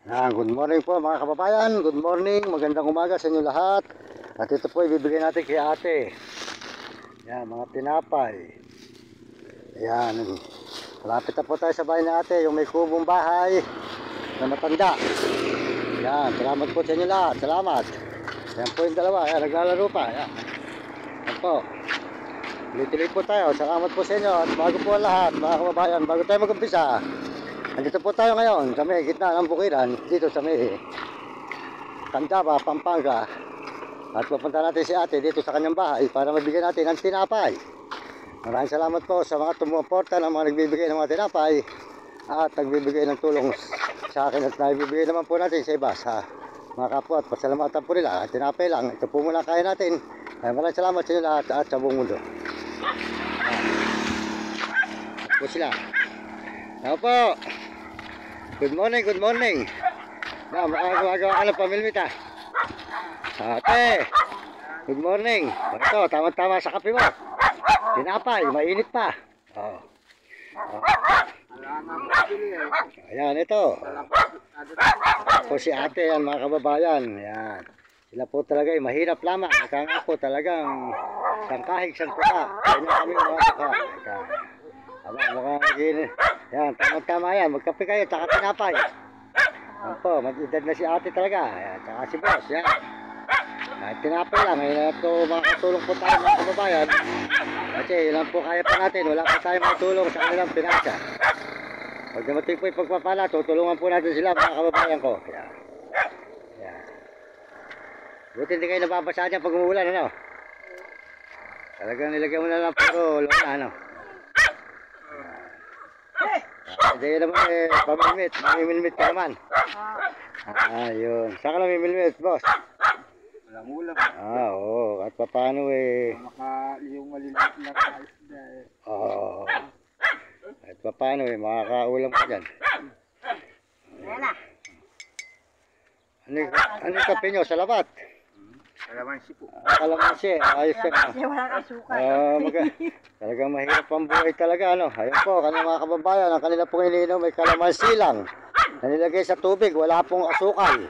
Good morning po mga kababayan. Good morning, magandang umaga sa inyo lahat. At ito po ibibigay natin kay ate. Yan, mga tinapay. Yan, malapit na po tayo sa bahay ni ate, yung may kubong bahay na matanda. Yan, salamat po sa inyo lahat. Salamat. Yan po yung dalawa, yan, naglalaro pa. Yan, yan po. Tuloy-tuloy po tayo. Salamat po sa inyo. At bago po ang lahat mga kababayan, bago tayo mag-umpisa, andito po tayo ngayon sa may gitna ng bukiran, dito sa may Candaba, Pampanga. At pupunta natin si ate dito sa kanyang bahay para mabigyan natin ng tinapay. Maraming salamat po sa mga tumuporta ng mga nagbibigay ng mga tinapay at nagbibigay ng tulong sa akin, at nagbibigay naman po natin sa iba, sa mga kapwa, at pasalamatan po nila. At tinapay lang, ito po muna kaya natin. Maraming salamat sa inyo lahat at sa buong mundo. At po sila. Ako po. Good morning, good morning. Na, makagawa ka ng pamilmit ah. Ate, good morning. Ito, tama-tama sa kape mo. Tinapay, mainit pa. Oh. Oh. Ayan, ito. Po si ate yan mga kababayan. Ayan. Sila po talaga ay mahirap lamang. Kaya nga po talagang sangkahig, sangkuka. Kanya kami mga baka. Aba, mukhang naging, yan, tama-tama yan, magkape kayo, tsaka tinapay. Yan po, mag-edad na si ate talaga, yan, tsaka si boss, yan. Tinapay lang, yan ito, makatulong po tayo mga kababayan. Kasi yun lang po kaya pa natin, wala pa tayo makatulong sa kanilang pinasa. Pag dumating po yung pagpapala, tutulungan po natin sila mga kababayan ko. Yan. Yan. Buti hindi kayo nababasa dyan pag umuulan, ano? Talagang nilagyan mo na lang puro lona, ano? Hindi naman eh, pamimit, mamimilmit ka naman. Ayun, saan ka namimilmit, boss? Walang ulam. Oo, at paano eh. Yung maliliit na isda eh. Oo, at paano eh, makakaulam ka dyan. Ano yung kape nyo, salabat? Kalamansi po. Kalamansi, ayos yan. Walang asukal. Talagang mahirap ang buhay talaga, ano. Ayun po, kanilang mga kababayan, ang kanila pong iniinom may kalamansi lang na nilagay sa tubig, wala pong asukal.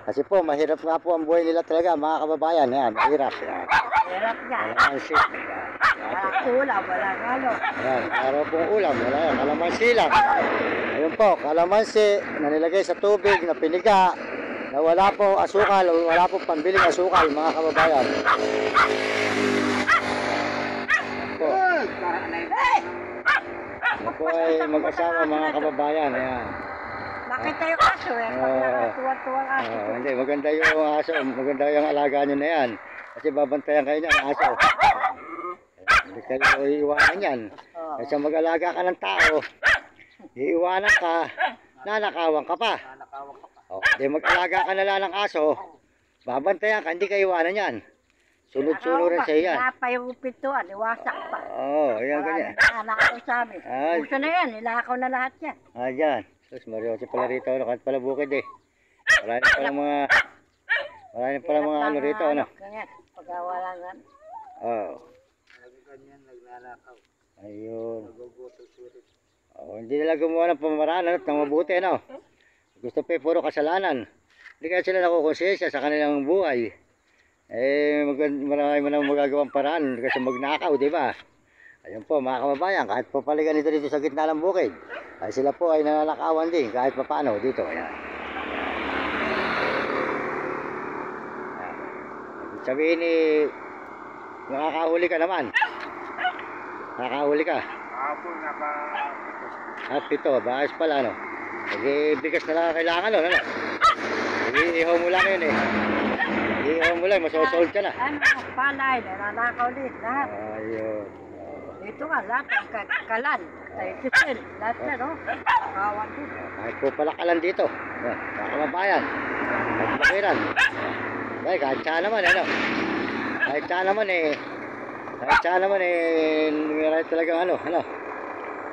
Kasi po, mahirap nga po ang buhay nila talaga, mga kababayan. Yan, mahirap. Yan. Hirap yan. Kalamansi. Ulam, walang ano. Ayan, araw pong ulam, wala yan, kalamansi lang. Ayun po, kalamansi na nilagay sa tubig, na piniga, na wala po asukal, wala po pambiling asukal, mga kababayan. Po. Ito po ay mag-asawa, mga kababayan. Ayan. Nakita yung aso eh. Tuwang-tuwang aso. Hindi, maganda yung aso, maganda yung alaga nyo na yan. Kasi babantayan kayo niyan, aso. Hindi kayo iiwanan yan. Kasi mag-alaga ka ng tao, iiwanan ka, nanakawan ka pa. Di mag-alaga ka na lang ng aso, babantayan ka, hindi ka iwanan yan. Sunod-sunurin sa iyan. Napa yung pintuan, iwasak pa. Oo, ayan ganyan. Nakaw sa amin. Puso na yan, nilakaw na lahat yan. Ayan. Sus, Mariosi pala rito, ano, kahit pala bukid eh. Marami pala mga ano rito, ano. Ganyan, pag-awalan yan. Oo. Ganyan, naglalakaw. Ayun. Nagugutusurit. Oo, hindi nila gumawa ng pamaraan, ano, ng mabuti, ano. Gusto pa puro kasalanan. Hindi kaya sila nakukonsensya sa kanilang buhay. Eh, marami mo naman magagawang paraan kasi magnakaw, di ba? Ayun po, mga kababayan, kahit po paligan dito sa gitna ng bukid, ay sila po ay nananakawan din kahit paano dito. Ayan. Ibig sabihin eh, nakakahuli ka naman. Nakakahuli ka. Kahapon, At ito, bakit pala, ano? Kasi bigas na lang kailangan, ano? Iihaw mo lang yun eh. Iihaw mo lang, masosold ka na. Ano, palay, nanakaw din, lahat. Ayun. Dito nga, lahat, kalan, titil, lahat na, no? Nakawan din. Kahit po pala kalan dito. Mga kababayan. Kahit bakiran. Kahit saan naman, ano? Kahit saan naman meron talagang ano.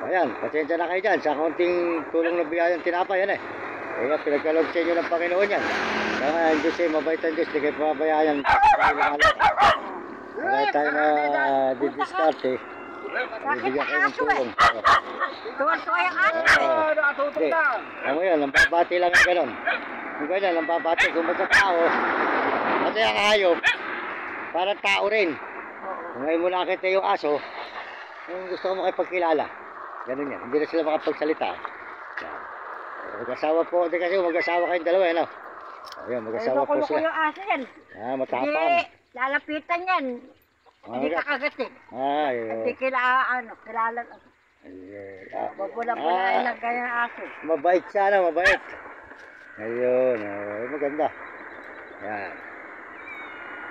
Ayan, pasensya na kayo dyan sa konting tulong na bigay ng tinapay yan eh. Kaya pinagkalog sa inyo ng Panginoon yan. Kaya nga, ang Diyos eh, mabait ang Diyos, di kayo pababayaan. Wala tayo na didiskarte. Bakit Bibigyan kayo ng aso eh? tulong. Tuwan-tuwa yung aso eh. Hindi. Alam mo yun, nambabati lang ang ganon. Kung ganyan, nambabati. Kung basta tao, pati ang hayop, parang tao rin. Oo. Kung ngayon mo nakita yung aso, kung gusto mo makipagkilala, ganun yan. Hindi na sila makapagsalita. Yan. Mag-asawa po, hindi kasi mag-asawa kayong dalawa, ano? Ayun, mag-asawa po Loko-loko sila. yung aso yan. Ah, matapang. Hindi, lalapitan yan. Hindi Ah, kakagatin. Ay, Hindi kilala. Babula-bulain lang kaya ang aso. mabait siya, ano, mabait. Ayun, maganda. Yan.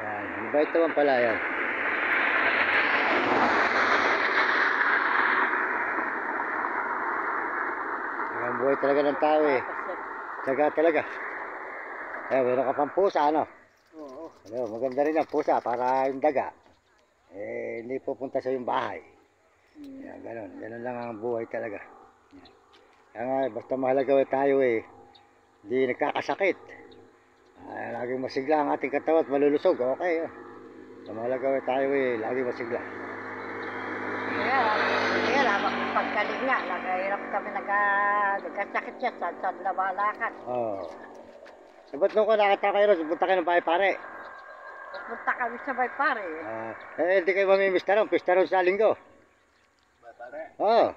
Yan, mabait naman pala, yan. Ang buhay talaga ng tao eh. Tsaga talaga. Meron ka pang pusa, ano? Oo. Ano, maganda rin ang pusa para yung daga. Hindi pupunta sa yung bahay. Yan, ganun. Ganun lang ang buhay talaga. Yan. Kaya nga, basta mahalaga tayo eh. Hindi nagkakasakit. Laging masigla ang ating katawan at malulusog. Okay. Basta mahalaga tayo eh. Laging masigla. Kaya labang pagkaling nga, nagahirap kami nagkasakit siya, saan labalakan. Oo. Ba't nung ka nakata kayo ron, punta kayo ng bahay pare? Pupunta kami sa may pare. Hindi kayo mamimista ron, pista ron sa linggo. Oo,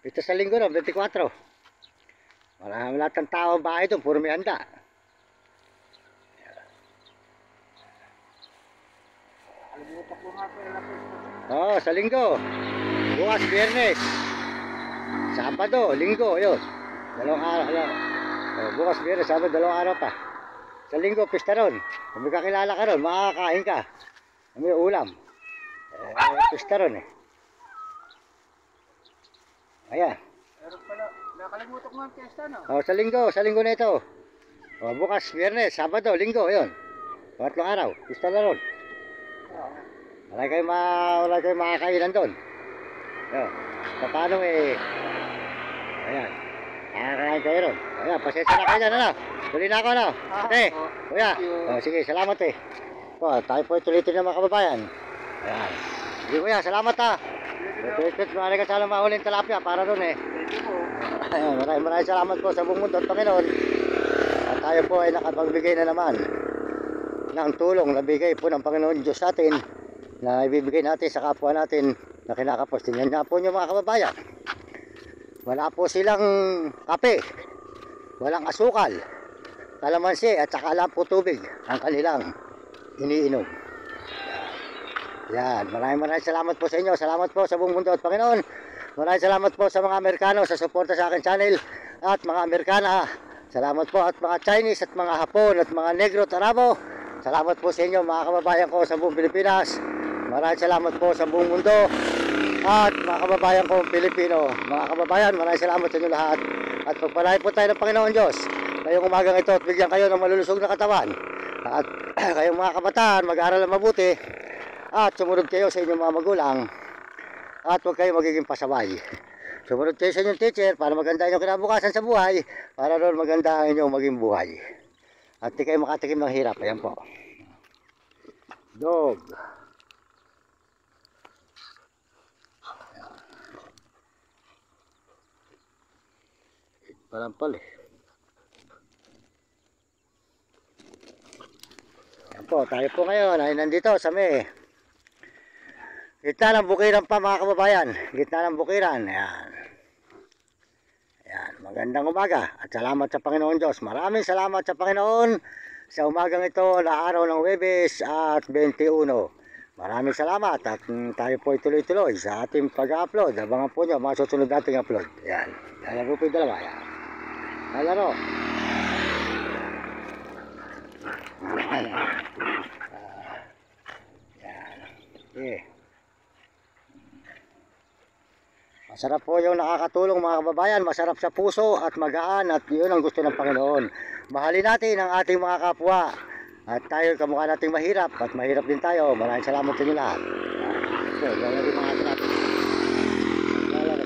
pista sa linggo ron, 24. Marami lahat ng tao ang bahay doon, puro may handa. Alimutan ko nga po yung lapis. Oo, sa linggo. Bukas, Biyernes. Sabado, linggo, yun. Dalawang araw, bukas, Biyernes, Sabado, dalawang araw pa. Sa linggo, pista ron. Kung may kakilala ka ron, makakain ka. May ulam. Pista ron eh. Ayan. Pero pala, nakalimutan ko nga ang piyesta, no? Sa linggo na ito. Bukas, Biyernes, Sabado, linggo, yun. Pangatlong araw, pista na ron. Wala kayo makakainan doon. Paano eh. Ayan. Nakakain kayo ron. Ayan, pasensya na kayo dyan, ano? Tuloy na ako, ano? Kuya. Sige, salamat eh. Tayo po tulitin ng mga kababayan. Ayan. Sige kuya, salamat ha. Tulitin, marami ka sana mahuling talapia para doon eh. Ayan, maraming salamat po sa buong mundo at Panginoon. At tayo po ay nakapagbigay na naman ng tulong na bigay po ng Panginoon Diyos sa atin na ibibigay natin sa kapwa natin na kinakapos. Tingnan nga po nyo mga kababayan, wala po silang kape, walang asukal, kalamansi at saka lang po tubig ang kanilang iniinom. Yan, maraming salamat po sa inyo. Salamat po sa buong mundo at Panginoon. Maraming salamat po sa mga Amerikano sa suporta sa akin channel at mga Amerikana. Salamat po at mga Chinese at mga Hapon at mga Negro at Arabo. Salamat po sa inyo mga kababayan ko sa buong Pilipinas. Maraming salamat po sa buong mundo at mga kababayan ko Pilipino. Mga kababayan, maraming salamat sa inyo lahat. At pagpalain po tayo ng Panginoon Diyos ngayong umagang ito at bigyan kayo ng malulusog na katawan. At kayong mga kabataan, mag-aaral na mabuti at sumunod kayo sa inyong mga magulang at huwag kayo magiging pasaway. Sumunod kayo sa inyong teacher para maganda inyong kinabukasan sa buhay, para doon maganda ang inyong maging buhay. At di kayo makatikim ng hirap. Ayan po. Dog. Parampal eh. Ayan po, tayo po ngayon ay nandito sa may gitna ng bukiran pa mga kababayan. Gitna ng bukiran. Ayan. Ayan, magandang umaga at salamat sa Panginoon Diyos. Maraming salamat sa Panginoon sa umagang ito na araw ng Huwebes at 21. Maraming salamat at tayo po ituloy-tuloy sa ating pag-upload. Abangan po nyo mga susunod nating upload. Ayan, lalaro po yung dalawa. Ayan. Lalaro. Ayan. Okay. Masarap po yung nakakatulong mga kababayan, masarap sa puso at magaan at yun ang gusto ng Panginoon. Mahalin natin ang ating mga kapwa at tayo kamukha nating mahirap at mahirap din tayo. Maraming salamat sa inyo lahat. So, gawin din mga natin. Lalaro.